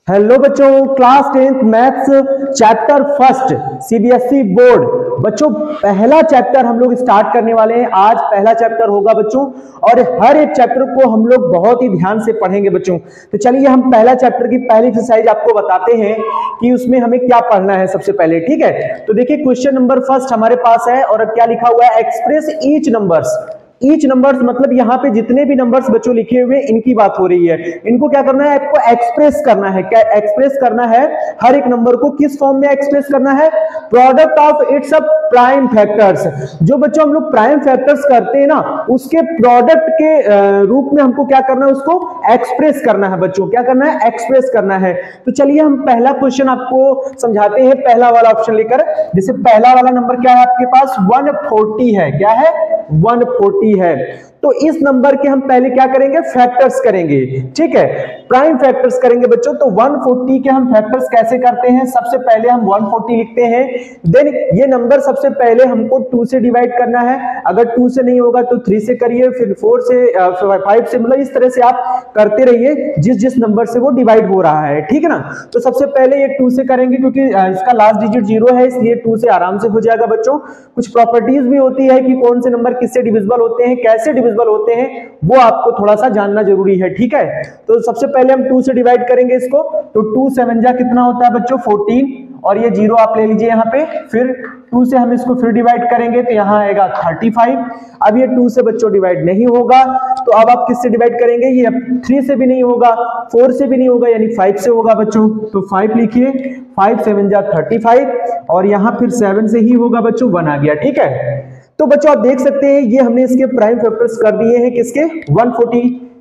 Hello बच्चों, class 10th maths chapter first CBSE board. बच्चों पहला चैप्टर हम लोग स्टार्ट करने वाले हैं। आज पहला चैप्टर होगा बच्चों, और हर एक चैप्टर को हम लोग बहुत ही ध्यान से पढ़ेंगे बच्चों। तो चलिए हम पहला चैप्टर की पहली एक्सरसाइज आपको बताते हैं कि उसमें हमें क्या पढ़ना है सबसे पहले। ठीक है, तो देखिए क्वेश्चन नंबर फर्स्ट हमारे पास है, और क्या लिखा हुआ है, express each numbers. Each numbers मतलब यहाँ पे जितने भी नंबर्स बच्चों लिखे हुए इनकी बात हो रही है। इनको क्या करना है, आपको एक्सप्रेस करना है। क्या एक्सप्रेस करना है? हर एक नंबर को किस फॉर्म में एक्सप्रेस करना है? Product of its prime factors. जो बच्चों हम लोग प्राइम फैक्टर्स करते हैं ना, उसके प्रोडक्ट के रूप में हमको क्या करना है, उसको एक्सप्रेस करना है बच्चों। क्या करना है? एक्सप्रेस करना है। तो चलिए हम पहला क्वेश्चन आपको समझाते हैं, पहला वाला ऑप्शन लेकर। जैसे पहला वाला नंबर क्या है आपके पास, 140 है। क्या है? 140 है। तो इस नंबर के हम पहले क्या करेंगे, फैक्टर्स करेंगे। ठीक है, प्राइम फैक्टर्स करेंगे बच्चों। तो 140 के हम फैक्टर्स कैसे करते हैं, सबसे पहले हम 140 लिखते हैं। देन ये नंबर सबसे पहले हमको 2 से डिवाइड करना है। अगर 2 से नहीं होगा तो 3 से करिए, फिर 4 से, 5 से, मतलब इस तरह से आप करते रहिए जिस जिस नंबर से वो डिवाइड हो रहा है। ठीक है ना। तो सबसे पहले ये 2 से करेंगे, क्योंकि इसका लास्ट डिजिट 0 है, इसलिए 2 से आराम से हो जाएगा बच्चों। कुछ प्रॉपर्टीज भी होती है कि कौन से नंबर किससे डिविजिबल होते हैं, कैसे डिविजिबल होते हैं, वो आपको थोड़ा सा जानना जरूरी है। ठीक है, तो सबसे पहले हम 2 से डिवाइड करेंगे इसको। तो 2 7 जा कितना होता है बच्चों, 14, और ये 0 आप ले लीजिए यहाँ पे। फिर 2 से हम इसको फिर डिवाइड करेंगे तो यहाँ आएगा 35। अब ये 2 से बच्चों डिवाइड नहीं होगा, तो अब आप किससे डिवाइड करेंगे, ये 3 से भी नहीं होगा, 4 से भी नहीं होगा, यानी 5 से होगा बच्चों। तो 5 लिखिए, 5 7 जा 35, और यहाँ फिर 7 से ही होगा बच्चों, 1 आ गया। ठीक है, तो बच्चों आप देख सकते हैं ये हमने इसके प्राइम फैक्टर्स कर दिए हैं, किसके,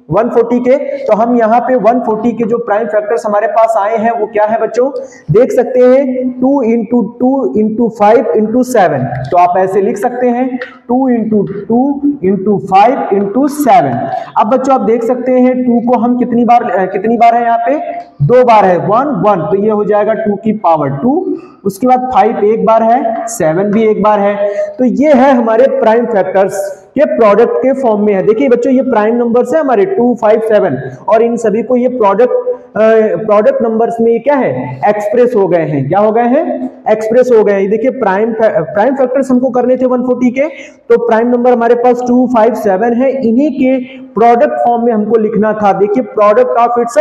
140 के। तो हम यहाँ पे 140 के जो प्राइम फैक्टर्स हमारे पास आए हैं वो क्या है बच्चों, देख सकते हैं, 2 into 2 into 5 into 7। तो आप ऐसे लिख सकते हैं 2 into 2 into 5 into 7। अब बच्चों आप देख सकते हैं 2 को हम कितनी बार है यहाँ पे, 2 बार है, 1 1, तो ये हो जाएगा 2 की पावर 2। उसके बाद 5 एक बार है, 7 भी एक बार है। तो ये है हमारे प्राइम फैक्टर्स के प्रोडक्ट के फॉर्म में है। देखिए बच्चों ये प्राइम नंबर्स है हमारे 2 5 7, और इन सभी को ये प्रोडक्ट नंबर्स में क्या है, एक्सप्रेस हो गए हैं। क्या हो गए हैं? एक्सप्रेस हो गए हैं। देखिए प्राइम फैक्टर्स हमको करने थे 140 के, तो प्राइम नंबर हमारे पास 2 5 7 है, इन्हीं के प्रोडक्ट फॉर्म में हमको लिखना था। देखिए product of its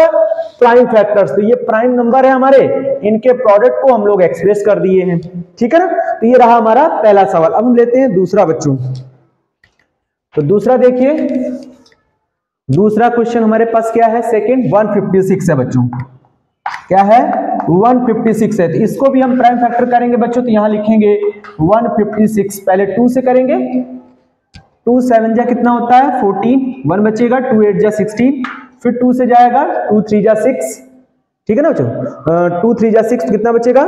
prime factors, तो ये प्राइम नंबर है हमारे, इनके प्रोडक्ट को हम लोग एक्सप्रेस कर दिए हैं। ठीक है ना। तो ये रहा हमारा पहला सवाल। अब हम लेते हैं दूसरा बच्चों। तो दूसरा देखिए, दूसरा क्वेश्चन हमारे पास क्या है, सेकंड 156 है बच्चों। क्या है? 156 है। तो इसको भी हम प्राइम फैक्टर करेंगे बच्चों। तो यहां लिखेंगे 156, पहले 2 से करेंगे। 2 7 जा कितना होता है, 14, 1 बचेगा, 2 8 जा 16, फिर 2 से जाएगा, 2 3 जा 6। ठीक है ना बच्चों, 2 3 जा 6, कितना बचेगा,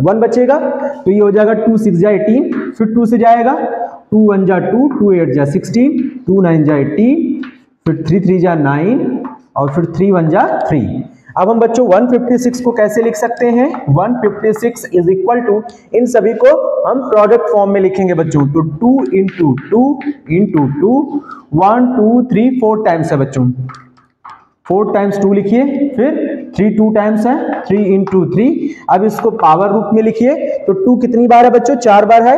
1 बचेगा। तो ये हो जाएगा 2 6 जा 18, फिर 2 से जाएगा, 2 1 जा 2, 2 8 जा 16, 2 9 जा 18, फिर 3 3 जा 9, और फिर 3 1 जा 3। अब हम बच्चों 156 को कैसे लिख सकते हैं, 156 इज इक्वल टू, इन सभी को हम प्रोडक्ट फॉर्म में लिखेंगे बच्चों। तो 2 into 2 into 2, 1 2 3 4 टाइम्स है बच्चों, 4 टाइम्स 2 लिखिए, फिर 3 2 टाइम्स है, 3 into 3। अब इसको पावर रूप में लिखिए। तो 2 कितनी बार है बच्चों, 4 बार है,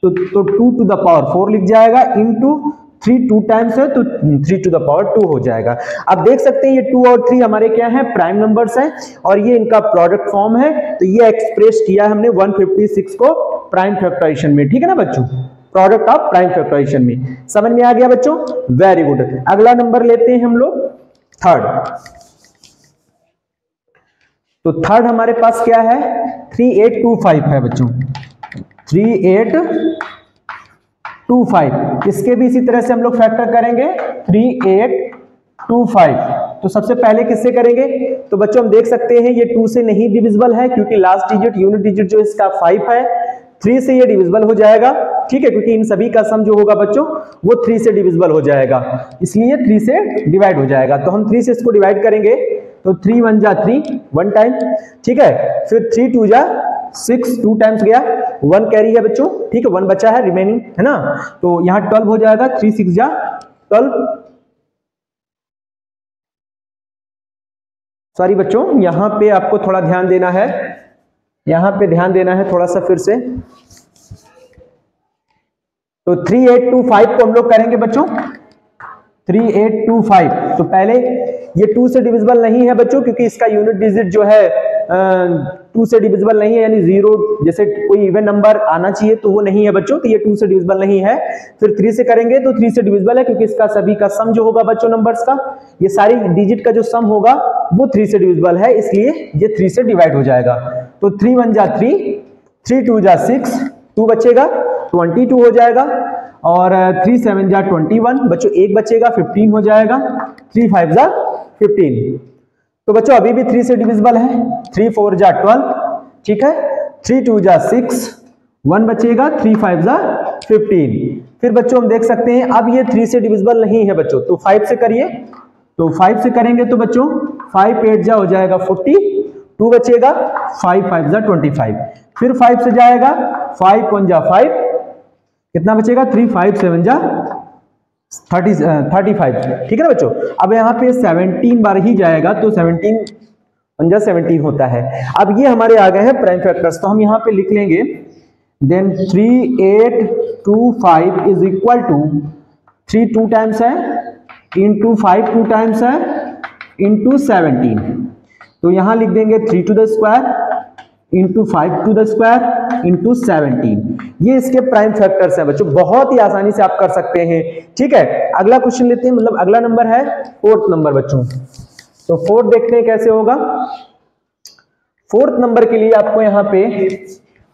तो 2 to the power 4 लिख जाएगा, इंटू 3 2 टाइम्स है, तो 3 to the power 2 हो जाएगा। अब देख सकते हैं ये 2 और 3 हमारे क्या है, प्राइम नंबर्स हैं, और ये इनका प्रोडक्ट फॉर्म है। तो ये एक्सप्रेस किया हमने 156 को प्राइम फैक्टराइजेशन में। ठीक है ना बच्चों, प्रोडक्ट ऑफ प्राइम फैक्टराइजेशन में। समझ में आ गया बच्चों, वेरी गुड। अगला नंबर लेते हैं हम लोग, थर्ड। तो थर्ड हमारे पास क्या है, 3825 है बच्चों, 3825। इसके भी इसी तरह से हम लोग फैक्टर करेंगे, 3825। तो सबसे पहले किससे करेंगे, तो बच्चों हम देख सकते हैं ये 2 से नहीं डिविजिबल है, क्योंकि लास्ट डिजिट यूनिट डिजिट जो इसका 5 है। 3 से ये डिविजिबल हो जाएगा। ठीक है, क्योंकि इन सभी का सम जो होगा बच्चों वो 3 से डिविजिबल हो जाएगा, इसलिए 3 से डिवाइड हो जाएगा। तो हम 3 से इसको डिवाइड करेंगे, तो 3 1 जा 3, 1 टाइम। ठीक है, फिर 3 2 जा 6, 2 टाइम्स गया, 1 कैरी है बच्चों। ठीक है, 1 बचा है रिमेनिंग, है ना। तो यहाँ 12 हो जाएगा, 3 6 जा 12, सॉरी बच्चों, यहां पे आपको थोड़ा ध्यान देना है, यहां पे ध्यान देना है थोड़ा सा फिर से। तो 3825 को हम लोग करेंगे बच्चों 3825। तो पहले ये 2 से डिविजिबल नहीं है बच्चों, क्योंकि इसका यूनिट डिजिट जो है 2 से डिविजिबल नहीं है, यानी 0 जैसे कोई इवन नंबर आना चाहिए तो वो नहीं है बच्चों, तो ये 2 से डिविजिबल नहीं है। फिर 3 से करेंगे तो 3 से डिविजिबल है, क्योंकि इसका सभी का सम जो होगा बच्चों नंबर्स का, ये सारी डिजिट का जो सम होगा वो 3 से डिविजिबल है, इसलिए ये 3 से डिवाइड हो जाएगा। तो 3 1 जा 3, 3 2 जा 6, 2 बचेगा 22 हो जाएगा, और 3 7 जा 21 बच्चों, 1 बचेगा 15 हो जाएगा, 3 5 जा 15। तो बच्चों अभी भी 3 से डिविजिबल है, 3 4 जा 12, ठीक है, 3 2 जा 6, 1 बचेगा, 3 5 जा 15। फिर बच्चों हम देख सकते हैं अब ये 3 से डिविजिबल नहीं है बच्चों, तो 5 से करिए। तो 5 से करेंगे तो बच्चों 5 8 जा हो जाएगा 40, 2 बचेगा, 5 5 जा 25। फिर 5 से जाएगा, 5 1 जा 5, कितना बचेगा, 3 5 7 जा 35, ठीक है ना बच्चों। अब यहाँ पे 17 बार ही जाएगा, तो 17 1 जा 17 होता है। अब ये हमारे आ गए हैं प्राइम फैक्टर्स, तो हम यहाँ पे लिख लेंगे then 3 8 2 5 is equal to 3 2 times है इंटू 5 2 टाइम्स है इंटू 17। तो यहां लिख देंगे 3 to the square into 5 to the square into 17। ये इसके प्राइम फैक्टर्स हैं बच्चों, बहुत ही आसानी से आप कर सकते हैं, ठीक है। अगला क्वेश्चन लेते हैं, मतलब अगला नंबर है 4th नंबर बच्चों। तो 4th देखते हैं कैसे होगा। 4th नंबर के लिए आपको यहाँ पे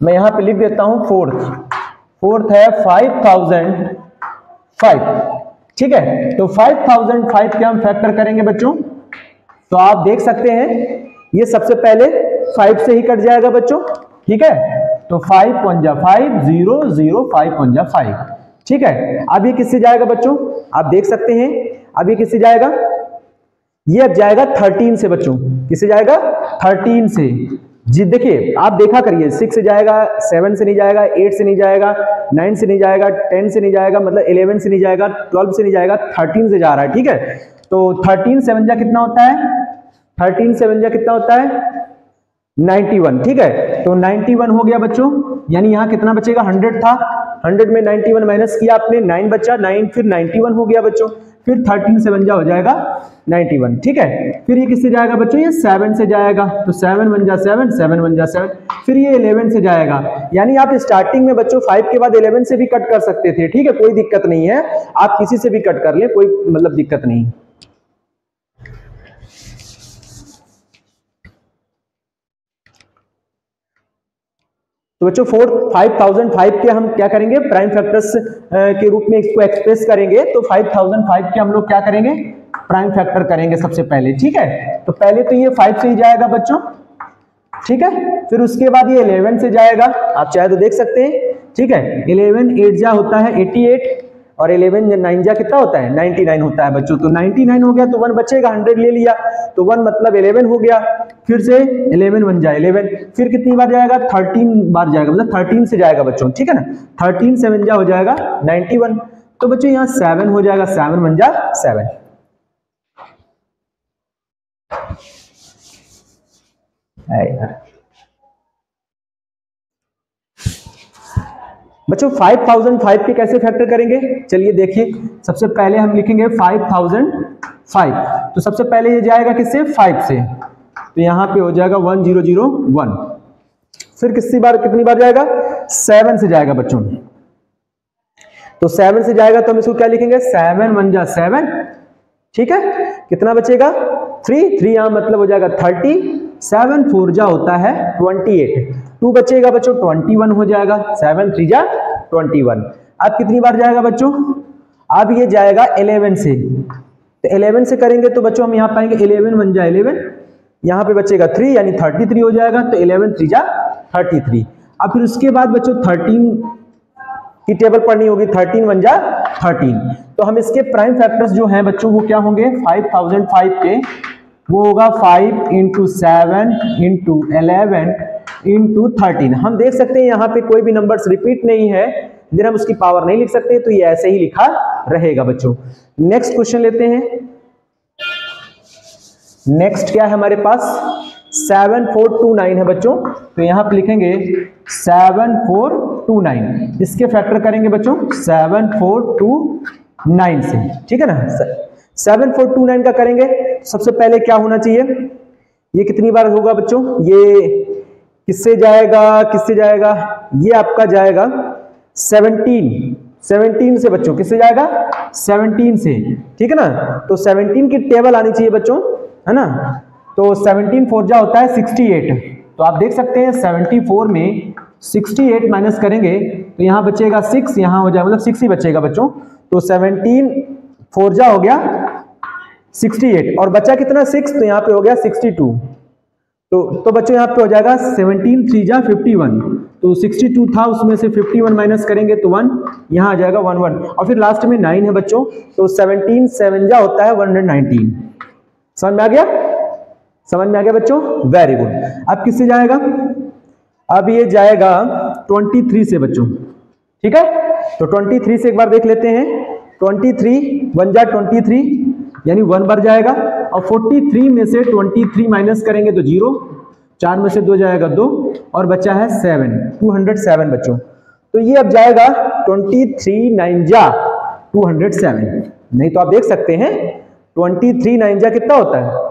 मैं यहाँ पे लिख देता हूं 4th है 5005, ठीक है। तो 5005 के हम फैक्टर करेंगे बच्चों, तो आप देख सकते हैं ये सबसे पहले 5 से ही कट जाएगा बच्चों, ठीक है। तो 5 1 जा 5 0 0 5 1 जा 5, ठीक है। अब ये किससे जाएगा बच्चों, आप देख सकते हैं अब ये किससे जाएगा, ये अब जाएगा 13 से बच्चों। किससे जाएगा, 13 से। जी देखिए आप देखा करिए, 6 से जाएगा, 7 से नहीं जाएगा, 8 से नहीं जाएगा, 9 से नहीं जाएगा, 10 से नहीं जाएगा, मतलब 11 से नहीं जाएगा, 12 से नहीं जाएगा, 13 से जा रहा है, ठीक है। तो 13 7 जा कितना होता है, 13 7 जा कितना होता है 91, ठीक है। तो 91 हो गया बच्चों, यानी यहाँ कितना बचेगा, 100 था, 100 में 91 माइनस किया आपने, 9 बचा, 9 फिर 91 हो गया बच्चों। फिर 13 7 जा हो जाएगा 91, ठीक है। फिर ये किससे जाएगा बच्चों, ये 7 से जाएगा, तो 7 1 जा 7 7 1 जा 7। फिर ये 11 से जाएगा, यानी आप स्टार्टिंग में बच्चों 5 के बाद 11 से भी कट कर सकते थे, ठीक है, कोई दिक्कत नहीं है, आप किसी से भी कट कर ले, कोई मतलब दिक्कत नहीं। तो बच्चों 5005 के हम क्या करेंगे, प्राइम फैक्टर्स के रूप में इसको एक्सप्रेस करेंगे। तो 5005 के हम लोग क्या करेंगे, प्राइम फैक्टर करेंगे सबसे पहले, ठीक है। तो पहले तो ये 5 से ही जाएगा बच्चों, ठीक है। फिर उसके बाद ये 11 से जाएगा, आप चाहे तो देख सकते हैं, ठीक है। 11 8 जा होता है 88, और 11 9 जा कितना होता है 99 होता है बच्चों। तो 99 हो गया, तो 1 बचेगा, 100 ले लिया, तो 1 मतलब 11 हो गया। फिर से 11 1 जा 11, फिर कितनी बार जाएगा, 13 बार जाएगा, मतलब 13 से जाएगा बच्चों, ठीक है ना। 13 7 जा हो जाएगा 91, तो बच्चों यहाँ 7 हो जाएगा, 7 1 जा 7। बच्चों 5005 के कैसे फैक्टर करेंगे, चलिए देखिए। सबसे पहले हम लिखेंगे 5005, तो सबसे पहले ये जाएगा किससे, 5 से, तो यहाँ पे हो जाएगा 1001। फिर कितनी बार जाएगा, 7 से जाएगा बच्चों। तो 7 से जाएगा तो हम इसको क्या लिखेंगे, 7 1 जा 7, ठीक है। कितना बचेगा 3 3, यहाँ मतलब हो जाएगा 30, 7 4 जा होता है 28, 2 बचेगा बच्चों 21 हो जाएगा, 7 3 जा 21। अब कितनी बार जाएगा बच्चों, अब ये जाएगा 11 से, तो 11 से करेंगे तो बच्चों हम यहाँ पाएंगे 11 1 जा 11, यहाँ पे बचेगा 3 यानी 33 हो जाएगा, तो 11 3 जा 33। अब फिर उसके बाद बच्चों 13 की टेबल पढ़नी होगी, 13 1 जा 13। तो हम इसके प्राइम फैक्टर्स जो हैं बच्चों वो क्या होंगे, 5005 के वो होगा 5 इंटू 7 इंटू 11 इंटू 13। हम देख सकते हैं यहाँ पे कोई भी नंबर्स रिपीट नहीं है, फिर हम उसकी पावर नहीं लिख सकते, तो ये ऐसे ही लिखा रहेगा बच्चों। नेक्स्ट क्वेश्चन लेते हैं। नेक्स्ट क्या है हमारे पास 7429 है बच्चों, तो यहां पे लिखेंगे 7429, इसके फैक्टर करेंगे बच्चों 7429 से, ठीक है ना। 7429 का करेंगे, सबसे पहले क्या होना चाहिए, ये कितनी बार होगा बच्चों, ये किससे जाएगा किससे जाएगा, ये आपका जाएगा 17 से बच्चों, किससे जाएगा 17 से, ठीक है ना। तो 17 की टेबल आनी चाहिए बच्चों, है ना। तो 17 4 जा होता है 68, तो आप देख सकते हैं 74 में 68 माइनस करेंगे तो यहां बचेगा 6, यहां हो जाएगा मतलब 6 ही बचेगा बच्चों। तो 17 4 जा हो गया 68 और बचा कितना 6, तो यहाँ पे हो गया 62। तो बच्चों यहाँ पे हो जाएगा 17 3 जा 51, तो 62 था उसमें से 51 माइनस करेंगे तो 1, यहाँ आ जाएगा 11 और फिर लास्ट में 9 है बच्चों, तो 17 7 जा होता है 119। समझ में आ गया, समझ में आ गया बच्चों, वेरी गुड। अब किससे जाएगा, अब ये जाएगा 23 से बच्चों, ठीक है। तो 23 से एक बार देख लेते हैं, 23 1 जा 23 यानी 1 बार जाएगा, और 43 में से 23 माइनस करेंगे तो 0, 4 में से 2 जाएगा 2 और बचा है 7, 207 बच्चों। तो ये अब जाएगा 23 9 जा 207, नहीं तो आप देख सकते हैं 23 9 जा कितना होता है,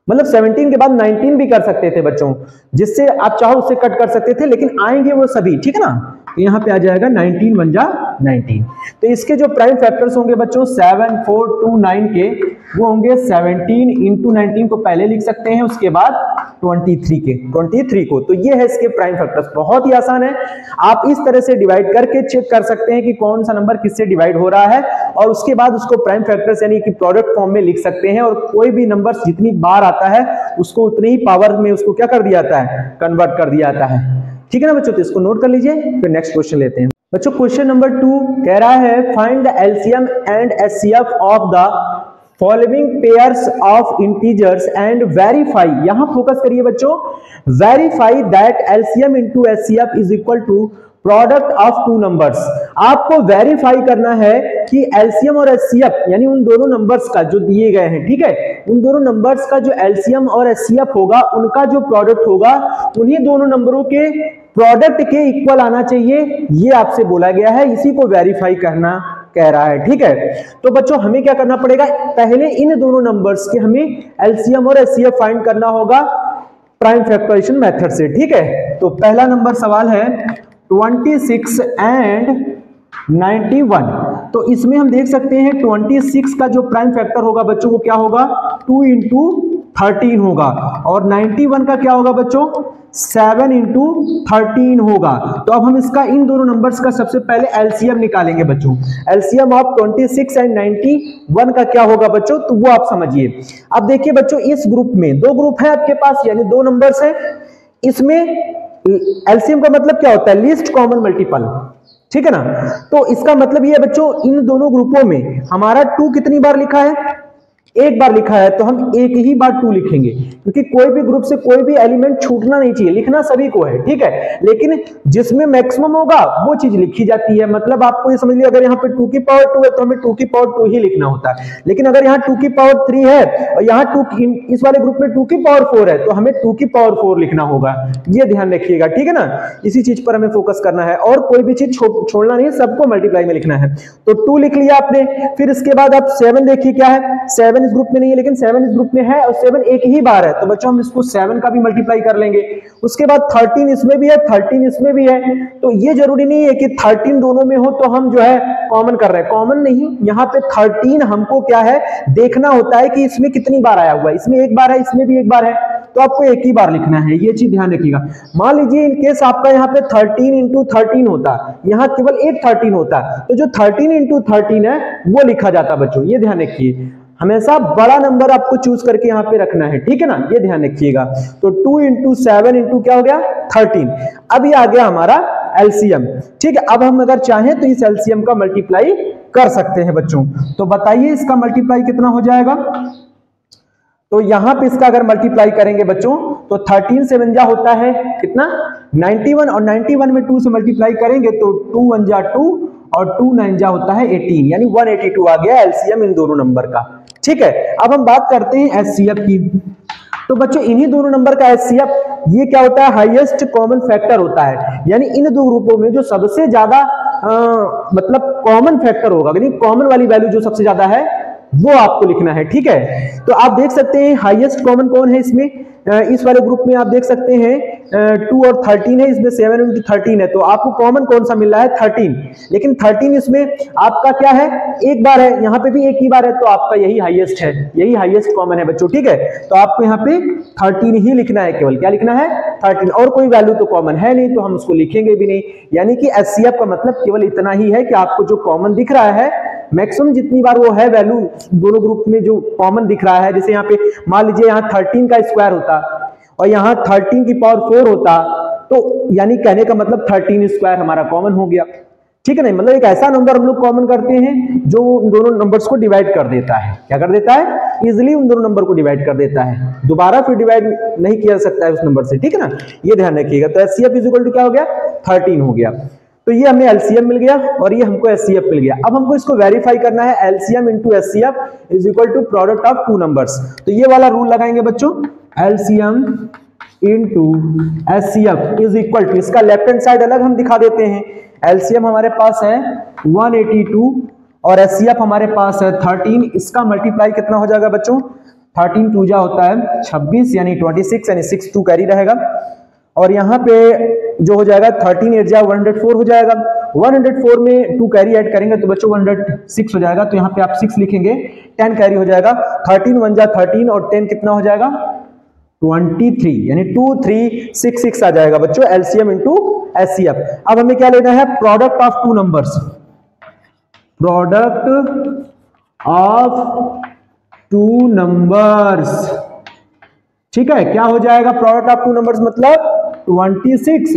मतलब 17 के बाद 19 भी कर सकते थे बच्चों, जिससे आप चाहो उससे कट कर सकते थे, लेकिन आएंगे वो सभी, ठीक है ना। तो यहाँ पे आ जाएगा 19 1 जा 19। तो इसके जो प्राइम फैक्टर्स होंगे बच्चों 7429 के, वो होंगे 17 इंटू 19 को पहले लिख सकते हैं, उसके बाद 23 को। तो ये है इसके प्राइम फैक्टर्स, बहुत ही आसान है। आप इस तरह से डिवाइड करके चेक कर सकते हैं कि कौन सा नंबर किससे डिवाइड हो रहा है, और उसके बाद उसको प्राइम फैक्टर्स यानी कि प्रोडक्ट फॉर्म में लिख सकते हैं, और कोई भी नंबर जितनी बार आता है उसको उतनी ही पावर में उसको क्या कर दिया जाता है, कन्वर्ट कर दिया जाता है, ठीक है ना बच्चों। तो इसको नोट कर लीजिए, फिर नेक्स्ट क्वेश्चन लेते हैं बच्चों। क्वेश्चन नंबर 2 कह रहा है find the LCM and HCF of the following pairs of integers and verify, यहां फोकस करिए बच्चों, verify that LCM into HCF is equal to product of two numbers. आपको वेरीफाई करना है कि एलसीएम और एचसीएफ यानी उन दोनों नंबर्स का जो दिए गए हैं, ठीक है, उन दोनों नंबर्स का जो एलसीएम और एचसीएफ होगा, उनका जो प्रोडक्ट होगा उन्हीं दोनों नंबरों के प्रोडक्ट के इक्वल आना चाहिए, ये आपसे बोला गया है, इसी को वेरीफाई करना कह रहा है, ठीक है। तो बच्चों हमें क्या करना पड़ेगा, पहले इन दोनों नंबर्स के हमें एलसीएम और एचसीएफ फाइंड करना होगा प्राइम फैक्टराइजेशन मेथड से, ठीक है। तो पहला नंबर सवाल है 26 एंड 91, तो इसमें हम देख सकते हैं 26 का जो प्राइम फैक्टर होगा बच्चों वो क्या होगा 2 इंटू 13 होगा, और 91 का क्या होगा बच्चों 7 इंटू 13 होगा। तो अब हम इसका इन दोनों नंबर्स का सबसे पहले एलसीएम निकालेंगे बच्चों। एलसीएम ऑफ 26 एंड 91 का क्या होगा बच्चों, तो वो आप समझिए। अब देखिए बच्चों, इस ग्रुप में दो ग्रुप है आपके पास, यानी दो नंबर्स हैं, इसमें एलसीएम का मतलब क्या होता है, लीस्ट कॉमन मल्टीपल, ठीक है ना। तो इसका मतलब ये है बच्चों, इन दोनों ग्रुपों में हमारा 2 कितनी बार लिखा है, एक बार लिखा है, तो हम एक ही बार 2 लिखेंगे, क्योंकि कोई भी ग्रुप से कोई भी एलिमेंट छूटना नहीं चाहिए, लिखना सभी को है, ठीक है। लेकिन जिसमें मैक्सिमम होगा वो चीज लिखी जाती है। मतलब आपको ये समझ लिया, अगर यहाँ पे 2 की पावर 2 है तो हमें 2 की पावर 2 ही लिखना होता है, लेकिन अगर यहाँ 2 की पावर 3 है और यहाँ 2 इस वाले ग्रुप में 2 की पावर 4 है तो हमें 2 की पावर 4 लिखना होगा, ये ध्यान रखिएगा, ठीक है ना। इसी चीज पर हमें फोकस करना है, और कोई भी चीज छोड़ना नहीं है, सबको मल्टीप्लाई में लिखना है। तो 2 लिख लिया आपने, फिर इसके बाद आप 7 देखिए क्या है, 7 इस ग्रुप में नहीं है लेकिन 7 इस ग्रुप में है, और 7 एक ही बार है, तो बच्चों हम इसको 7 का भी मल्टीप्लाई कर लेंगे। उसके बाद 13 इसमें भी है, 13 इसमें भी है, तो ये जरूरी नहीं है कि 13 दोनों में हो तो हम जो है कॉमन कर रहे हैं, कॉमन नहीं, यहाँ पे 13 हमको क्या है देखना होता है कि इसमें कितनी बार आया हुआ है, इसमें एक बार है, इसमें भी एक बार है, तो आपको एक ही बार लिखना है, ये चीज ध्यान रखिएगा। मान लीजिए इन केस आपका यहाँ पे 13 इंटू 13 होता, यहाँ केवल एक 13 होता, तो जो 13 इंटू 13 है वो लिखा जाता बच्चों, ये ध्यान रखिए, हमेशा बड़ा नंबर आपको चूज करके यहाँ पे रखना है, ठीक है ना, ये ध्यान रखिएगा। तो 2 इंटू 7 इंटू क्या हो गया 13, अब ये आ गया हमारा एलसीएम, ठीक है। अब हम अगर चाहें तो इस एलसीएम का मल्टीप्लाई कर सकते हैं बच्चों, तो बताइए इसका मल्टीप्लाई कितना हो जाएगा। तो यहां पे इसका अगर मल्टीप्लाई करेंगे बच्चों तो 13 से 1 जा होता है कितना 91, और 91 में 2 से मल्टीप्लाई करेंगे तो 2 1 जा 2 और 2 9 जा होता है 18, यानी 182 आ गया एलसीएम इन दोनों नंबर का। ठीक है, अब हम बात करते हैं एचसीएफ की। तो बच्चों इन्हीं दोनों नंबर का एचसीएफ ये क्या होता है, हाईएस्ट कॉमन फैक्टर होता है, यानी इन दो ग्रुपों में जो सबसे ज्यादा मतलब कॉमन फैक्टर होगा, यानी कॉमन वाली वैल्यू जो सबसे ज्यादा है वो आपको लिखना है। ठीक है, तो आप देख सकते हैं हाईएस्ट कॉमन कौन है इसमें, इस वाले ग्रुप में आप देख सकते हैं 2 और 13 है, इसमें 7 into 13 है, तो आपको कॉमन कौन सा मिल रहा है 13, लेकिन 13 इसमें आपका क्या है, एक बार है, यहाँ पे भी एक ही बार है, तो आपका यही हाईएस्ट है, यही हाईएस्ट कॉमन है बच्चों। ठीक है, तो आपको यहाँ पे 13 ही लिखना है, केवल क्या लिखना है 13, और कोई वैल्यू तो कॉमन है नहीं तो हम उसको लिखेंगे भी नहीं, यानी कि एचसीएफ का मतलब केवल इतना ही है कि आपको जो कॉमन दिख रहा है मैक्सिमम जितनी बार वो है वैल्यू दोनों ग्रुप में जो कॉमन दिख रहा है, जैसे यहाँ पे मान लीजिए यहाँ 13 का स्क्वायर होता और यहाँ 13 की पावर 4 होता, तो यानी कहने का मतलब 13 स्क्वायर हमारा कॉमन हो गया। ठीक है, नहीं मतलब एक ऐसा नंबर हम लोग कॉमन करते हैं जो उन दोनों नंबर्स को डिवाइड कर देता है, क्या कर देता है, इजिली उन दोनों नंबर को डिवाइड कर देता है, दोबारा फिर डिवाइड नहीं किया जा सकता है उस नंबर से। ठीक है ना, ये ध्यान रखिएगा। तो एचसीएफ इज इक्वल टू क्या हो गया 13 हो गया, तो ये हमें एलसीएम मिल गया और ये हमको एचसीएफ मिल गया। अब हमको इसको वेरीफाई करना है, LCM into HCF is equal to product of two numbers. तो ये वाला रूल लगाएंगे बच्चों, LCM into HCF is equal to, इसका लेफ्ट हैंड साइड अलग हम दिखा देते हैं, एलसीएम हमारे पास है 182 और एचसीएफ हमारे पास है 13, इसका मल्टीप्लाई कितना हो जाएगा बच्चों, 13 2 जा होता है 26 यानी 26, यानी 6 2 कैरी रहेगा, और यहाँ पे जो हो जाएगा 13 8 जा 104 हो जाएगा, 104 में 2 कैरी ऐड करेंगे तो बच्चों 106 हो जाएगा, तो यहाँ पे आप 6 लिखेंगे, 10 कैरी हो जाएगा, 13 1 जा 13 और 10 कितना हो जाएगा 23, यानी 2366 आ जाएगा बच्चों एलसीएम इंटू एचसीएफ। अब हमें क्या लेना है, product of two numbers, product of two numbers. ठीक है, क्या हो जाएगा प्रोडक्ट ऑफ टू नंबर्स, मतलब 26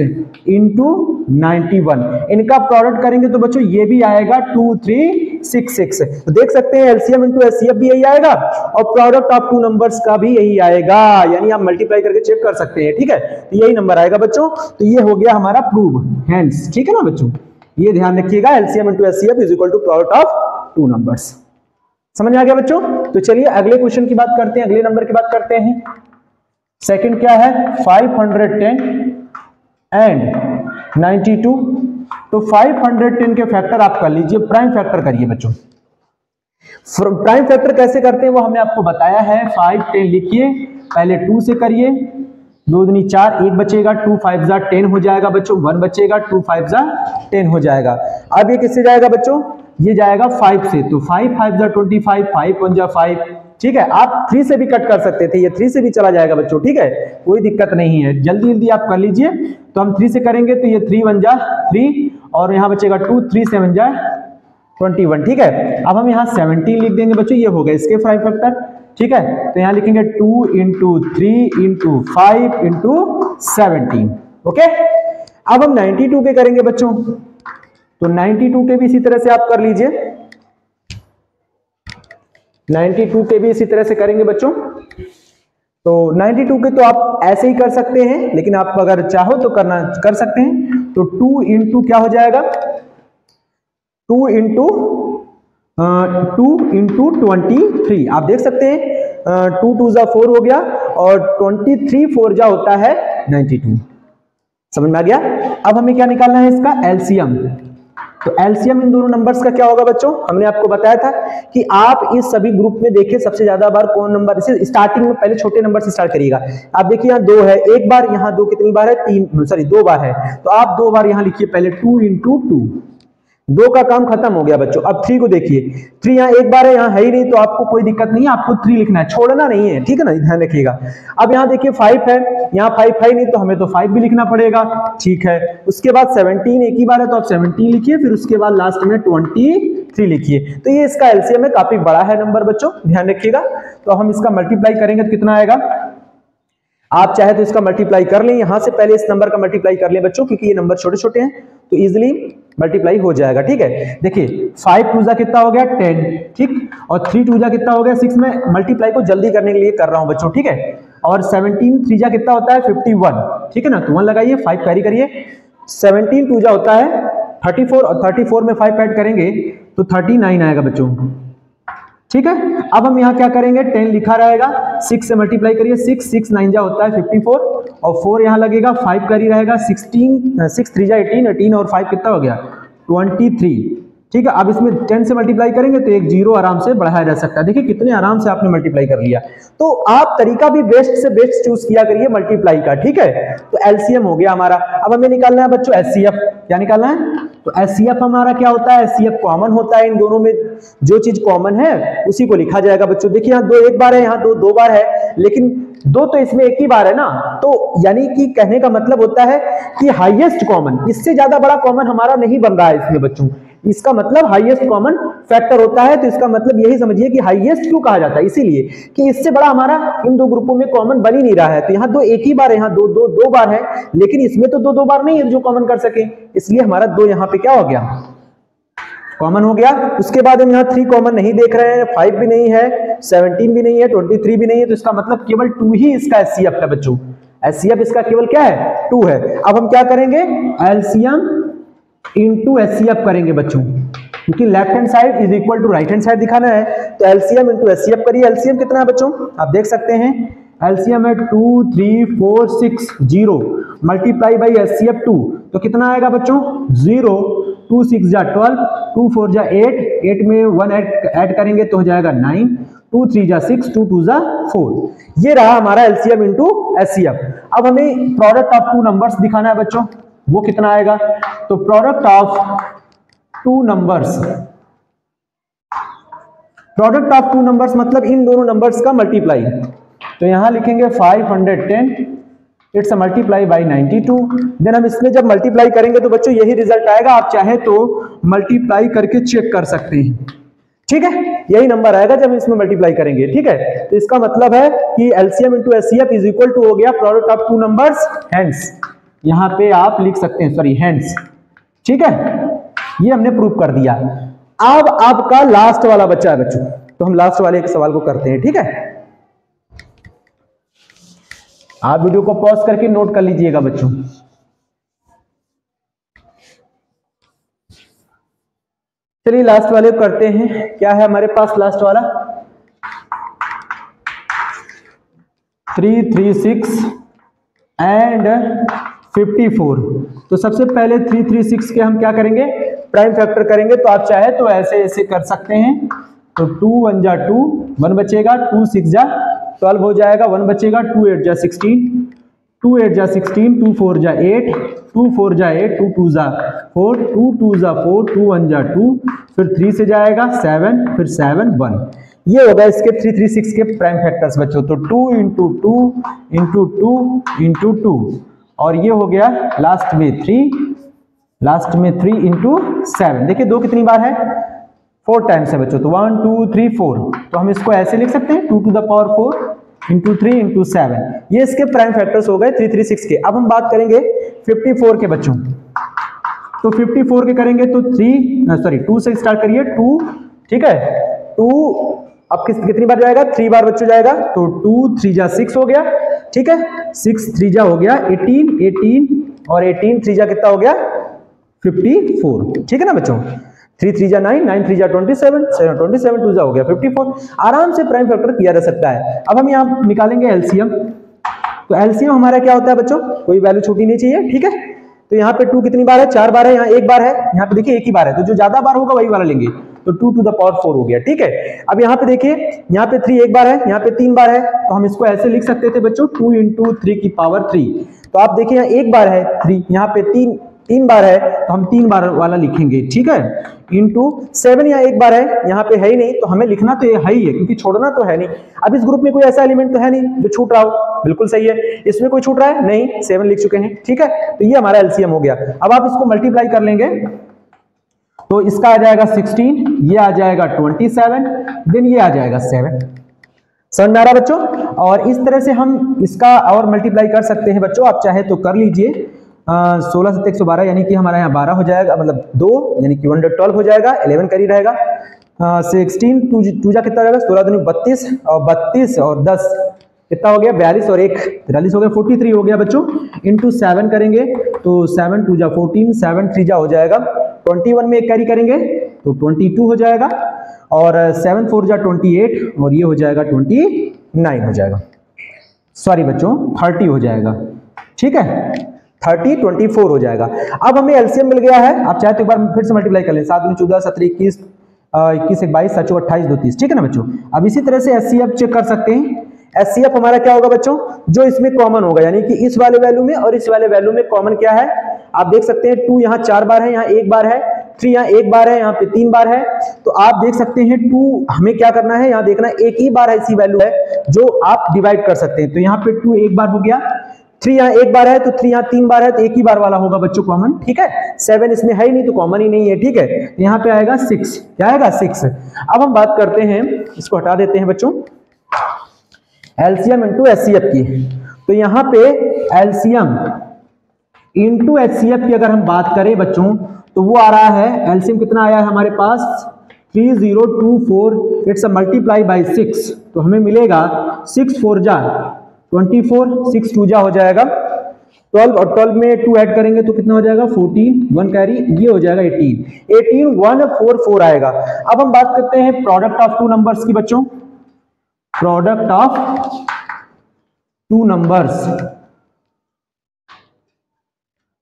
इंटू 91, इनका प्रोडक्ट करेंगे तो बच्चों ये भी आएगा 2366। तो देख सकते हैं एलसीएम इंटू एचसीएफ भी यही आएगा और प्रोडक्ट ऑफ टू नंबर्स का भी यही आएगा, यानी आप मल्टीप्लाई करके चेक कर सकते हैं। ठीक है, तो यही नंबर आएगा बच्चों, तो ये हो गया हमारा प्रूव हैंड्स। ठीक है ना बच्चों, ये ध्यान रखिएगा, LCM into HCF is equal to product of two numbers. समझ आ गया बच्चों? तो चलिए अगले क्वेश्चन की बात करते हैं, अगले नंबर की बात करते हैं। सेकंड क्या है, 510 एंड 92। तो 510 के फैक्टर आप कर लीजिए, प्राइम फैक्टर करिए बच्चों। प्राइम फैक्टर कैसे करते हैं वो हमने आपको बताया है। 5 10 लिखिए, पहले 2 से करिए, 2 दूनी 4, 1 बचेगा, 2 5 जा 10 हो जाएगा बच्चों, 1 बचेगा, 2 5 जा 10 हो जाएगा। अब ये किससे जाएगा बच्चों, ये जाएगा 5 से, तो 5 5 जा 25, 5 1 जा 5। ठीक है, आप 3 से भी कट कर सकते थे, ये 3 से भी चला जाएगा बच्चों। ठीक है, कोई दिक्कत नहीं है, जल्दी जल्दी आप कर लीजिए। तो हम 3 से करेंगे तो ये 3 1 जा 3 और यहाँ बचेगा 2, 3 7 जा 21। ठीक है, अब हम यहाँ 17 लिख देंगे बच्चों, ये हो गया इसके प्राइम फैक्टर। ठीक है, तो यहाँ लिखेंगे 2 इंटू 3 इंटू 5 इंटू 17। ओके, अब हम 92 के करेंगे बच्चों, तो 92 के भी इसी तरह से आप कर लीजिए, 92 के भी इसी तरह से करेंगे बच्चों। तो 92 के तो आप ऐसे ही कर सकते हैं, लेकिन आप अगर चाहो तो कर सकते हैं। तो 2 इंटू क्या हो जाएगा, 2 इंटू 23, आप देख सकते हैं 2 2 जा 4 हो गया और 23 4 जा होता है 92। समझ में आ गया? अब हमें क्या निकालना है, इसका एलसीएम। तो एलसीएम इन दोनों नंबर्स का क्या होगा बच्चों, हमने आपको बताया था कि आप इस सभी ग्रुप में देखिए सबसे ज्यादा बार कौन नंबर, इसे स्टार्टिंग में पहले छोटे नंबर से स्टार्ट करिएगा। आप देखिए यहाँ 2 है, एक बार, यहाँ 2 कितनी बार है, 2 बार है, तो आप 2 बार यहाँ लिखिए पहले 2 इंटू 2, 2 का काम खत्म हो गया बच्चों। अब 3 को देखिए, 3 यहाँ एक बार है, यहाँ है ही नहीं, तो आपको कोई दिक्कत नहीं है, आपको 3 लिखना है, छोड़ना नहीं है। ठीक है ना, ध्यान रखिएगा। अब यहाँ देखिए 5 है, यहाँ 5 है नहीं, तो हमें तो 5 भी लिखना पड़ेगा। ठीक है, उसके बाद 17 एक ही बार है, तो आप 17 लिखिए, फिर उसके बाद लास्ट में 23 लिखिए। तो ये इसका एलसीएम है, काफी बड़ा है नंबर बच्चों, ध्यान रखिएगा। तो हम इसका मल्टीप्लाई करेंगे तो कितना आएगा, आप चाहे तो इसका मल्टीप्लाई कर लें, यहां से पहले इस नंबर का मल्टीप्लाई कर लें बच्चों, क्योंकि ये नंबर छोटे छोटे हैं तो इजीली मल्टीप्लाई हो जाएगा। ठीक है, देखिए 5 2 जा कितना हो गया 10, ठीक, और 3 2 जा कितना हो गया 6। में मल्टीप्लाई को जल्दी करने के लिए कर रहा हूं बच्चों। ठीक है, और 17 3 जा कितना होता है 51। ठीक है ना, तो 1 लगाइए, 5 कैरी करिए, 17 2 जा होता है 34 और 34 में 5 ऐड करेंगे तो 39 आएगा बच्चों। ठीक है, अब हम यहाँ क्या करेंगे, 10 लिखा रहेगा, 6 से मल्टीप्लाई करिए, 6 9 जा होता है 54 और 4 यहाँ लगेगा, 5 कर ही रहेगा, 16 6 3 जा 18, 18 और 5 कितना हो गया 23। ठीक है, अब इसमें 10 से मल्टीप्लाई करेंगे तो एक जीरो आराम से बढ़ाया जा सकता है। देखिए कितने आराम से आपने मल्टीप्लाई कर लिया। तो आप तरीका भी बेस्ट से बेस्ट चूज किया करिए मल्टीप्लाई का। ठीक है, तो एलसीएम हो गया हमारा। अब हमें निकालना है बच्चों एचसीएफ। क्या निकालना है, तो एचसीएफ हमारा क्या होता है, एचसीएफ कॉमन होता है, इन दोनों में जो चीज कॉमन है उसी को लिखा जाएगा बच्चों। देखिए यहाँ दो एक बार है, यहाँ दो बार है, लेकिन दो तो इसमें एक ही बार है ना, तो यानी कि कहने का मतलब होता है कि हाईएस्ट कॉमन, इससे ज्यादा बड़ा कॉमन हमारा नहीं बन रहा है इसमें बच्चों, इसका मतलब हाईएस्ट कॉमन फैक्टर होता है। तो इसका मतलब यही समझिए कि हाईएस्ट क्यों कहा जाता है, इसीलिए कि इससे बड़ा हमारा इन दो ग्रुपों में कॉमन बन ही नहीं रहा है। तो यहाँ दो एक ही बार है, यहाँ दो बार है, लेकिन इसमें तो दो बार नहीं है जो कॉमन कर सके, इसलिए हमारा दो यहाँ पे क्या हो गया, कॉमन हो गया। उसके बाद हम यहाँ 3 कॉमन नहीं देख रहे हैं, 5 भी नहीं है, 17 भी नहीं है, 23 भी नहीं है, तो इसका मतलब केवल 2 ही इसका एचसीएफ है बच्चों। एचसीएफ इसका केवल क्या है, 2 है। अब हम क्या करेंगे, एलसीएम इंटू एचसीएफ करेंगे बच्चों, क्योंकि left hand side is equal to right hand side दिखाना है, तो एलसीएम इंटू एचसीएफ करिए। एलसीएम कितना है बच्चों, आप देख सकते हैं, एलसीएम है 2 3 4 6 0 मल्टीप्लाई बाई एचसीएफ 2, तो कितना आएगा बच्चों 0, 2 6 जा 12, 2 4 जा 8, 8 में 1 ऐड करेंगे तो हो जाएगा 9, 2 3 जा 6, 2 2 जा 4। ये रहा हमारा एलसीएम इंटू एचसीएफ। अब हमें प्रोडक्ट ऑफ 2 नंबर्स दिखाना है बच्चों, वो कितना आएगा, तो product of 2 numbers, product of 2 numbers मतलब इन दोनों नंबर्स का मल्टीप्लाई, तो यहां लिखेंगे 510, it's a multiply by 92। Then हम इसमें जब मल्टीप्लाई करेंगे तो बच्चों यही रिजल्ट आएगा, आप चाहे तो मल्टीप्लाई करके चेक कर सकते हैं। ठीक है, यही नंबर आएगा जब हम इसमें मल्टीप्लाई करेंगे। ठीक है, तो इसका मतलब है कि LCM into HCF is equal to हो गया प्रोडक्ट ऑफ 2 नंबर्स, हेंस यहां पे आप लिख सकते हैं, सॉरी हेंस। ठीक है, ये हमने प्रूव कर दिया। अब आपका लास्ट वाला बच्चा है बच्चों, तो हम लास्ट वाले एक सवाल को करते हैं। ठीक है, आप वीडियो को पॉज करके नोट कर लीजिएगा बच्चों। चलिए लास्ट वाले को करते हैं। क्या है हमारे पास लास्ट वाला, 336 एंड 54। तो सबसे पहले 336 के हम क्या करेंगे, प्राइम फैक्टर करेंगे। तो आप चाहे तो ऐसे ऐसे कर सकते हैं, तो 2 1 जा 2, 1 बचेगा, 2 6 जा 12 हो जाएगा, 1 बचेगा, 2 8 जा 16, 2 8 जा 16, 2 4 जा 8, 2 4 जा 8, 2 2 जा 4, 2 2 जा 4, 2 1 जा 2, फिर 3 से जाएगा 7, फिर 7 1। ये होगा इसके 336 के प्राइम फैक्टर्स बच्चों। तो 2 इंटू 2 इंटू 2 इंटू 2, और ये हो गया लास्ट में 3, लास्ट में 3 इंटू 7। देखिए 2 कितनी बार है, 4 टाइम्स है बच्चों, तो 1 2 3 4। तो हम इसको ऐसे लिख सकते हैं 2 to the power 4 into 3 into 7। ये इसके प्राइम फैक्टर्स हो गए 336 के। अब हम बात करेंगे 54 के बच्चों। तो 54 के करेंगे तो 2 से स्टार्ट करिए, 2। ठीक है, 2 अब कितनी बार जाएगा, 3 बार बच्चों जाएगा, तो 2 3 जा 6 हो गया। ठीक है, 6 3 जा हो गया 18, 18 और 18 3 जा कितना हो गया 54। ठीक है ना बच्चों, 3 3 जा 9, 9 3 जा 27, 27 2 जा हो गया 54। आराम से प्राइम फैक्टर किया जा सकता है। अब हम यहाँ निकालेंगे एलसीएम। तो एलसीएम हमारा क्या होता है बच्चों, कोई वैल्यू छोटी नहीं चाहिए। ठीक है, तो यहाँ पे 2 कितनी बार है, 4 बार है, यहाँ 1 बार है, यहाँ पे देखिए 1 ही बार है, तो जो ज्यादा बार होगा वही वाला लेंगे, तो 2 टू द पावर 4 हो गया। ठीक है, अब यहाँ पे देखिए, यहाँ पे 3 1 बार है, यहाँ पे 3 बार है, तो हम इसको ऐसे लिख सकते थे बच्चों 2 इंटू 3 की पावर 3। तो आप देखिए यहाँ 1 बार है 3, यहाँ पे 3 बार है, तो हम 3 बार वाला लिखेंगे। ठीक है, इंटू 7 यहाँ 1 बार है, यहाँ पे है ही नहीं, तो हमें लिखना तो ये है ही है, क्योंकि छोड़ना तो है नहीं। अब इस ग्रुप में कोई ऐसा एलिमेंट तो है नहीं जो छूट रहा हो, बिल्कुल सही है, इसमें कोई छूट रहा है नहीं, 7 लिख चुके हैं। ठीक है, तो ये हमारा एलसीएम हो गया। अब आप इसको मल्टीप्लाई कर लेंगे, तो इसका आ जाएगा 16, ये आ जाएगा 27, देन ये आ जाएगा 7। समझ में आ रहा बच्चों? और इस तरह से हम इसका और मल्टीप्लाई कर सकते हैं बच्चों, आप चाहे तो कर लीजिए। 16 से 112 यानी कि हमारा यहाँ 12 हो जाएगा, मतलब 2 यानी कि 112 हो जाएगा, 11 कर ही रहेगा। 16 2 जा कितना हो जाएगा, 16 दूनी 32 और 32 और 10 कितना हो गया 42 और 1 43 हो गया, 43 हो गया बच्चों। इंटू 7 करेंगे तो 7 2 जा 14, 7 3 जा हो जाएगा 21 में एक कैरी करेंगे तो 22 हो जाएगा, और 7 4 जा 28, और ये हो जाएगा 29 हो जाएगा, सॉरी बच्चों 30 हो जाएगा, ठीक है 30 24 हो जाएगा। अब हमें एलसीएम मिल गया है, आप चाहे तो एक बार फिर से मल्टीप्लाई कर लें, 7 दूनी 14 17 21 21 1 22 7 28 2 30, ठीक है ना बच्चों। अब इसी तरह से एचसीएफ चेक कर सकते हैं। एचसीएफ हमारा क्या होगा बच्चों, जो इसमें कॉमन होगा, यानी कि इस वाले वैल्यू में और इस वाले वैल्यू में कॉमन क्या है, आप देख सकते हैं 2 यहाँ 4 बार है, यहाँ 1 बार है, 3 यहाँ 1 बार है, यहाँ पे 3 बार है, तो आप देख सकते हैं 2 हमें क्या करना है, यहाँ देखना एक ही बार ऐसी वैल्यू है जो आप डिवाइड कर सकते हैं, तो यहाँ पे 2 एक बार हो गया, 3 यहाँ 1 बार है, तो 3 यहाँ 3 बार है, तो एक ही बार वाला होगा बच्चों कॉमन, ठीक है। 7 इसमें है ही नहीं तो कॉमन ही नहीं है, ठीक है, यहाँ पे आएगा 6, क्या आएगा 6। अब हम बात करते हैं, इसको हटा देते हैं बच्चों, एलसीएम इंटू एचसीएफ की, तो यहाँ पे एलसीएम इंटू एचसीएफ की अगर हम बात करें बच्चों तो वो आ रहा है, एलसीएम कितना आया है हमारे पास 3024, इट्स मल्टीप्लाई बाई 6, तो हमें मिलेगा 6 4 जा 24, 6 2 जा हो जाएगा 12, और 12 में 2 ऐड करेंगे तो कितना हो जाएगा 14, 1 कैरी, ये हो जाएगा 18 144 आएगा। अब हम बात करते हैं प्रोडक्ट ऑफ टू नंबर्स की बच्चों, प्रोडक्ट ऑफ टू नंबर्स,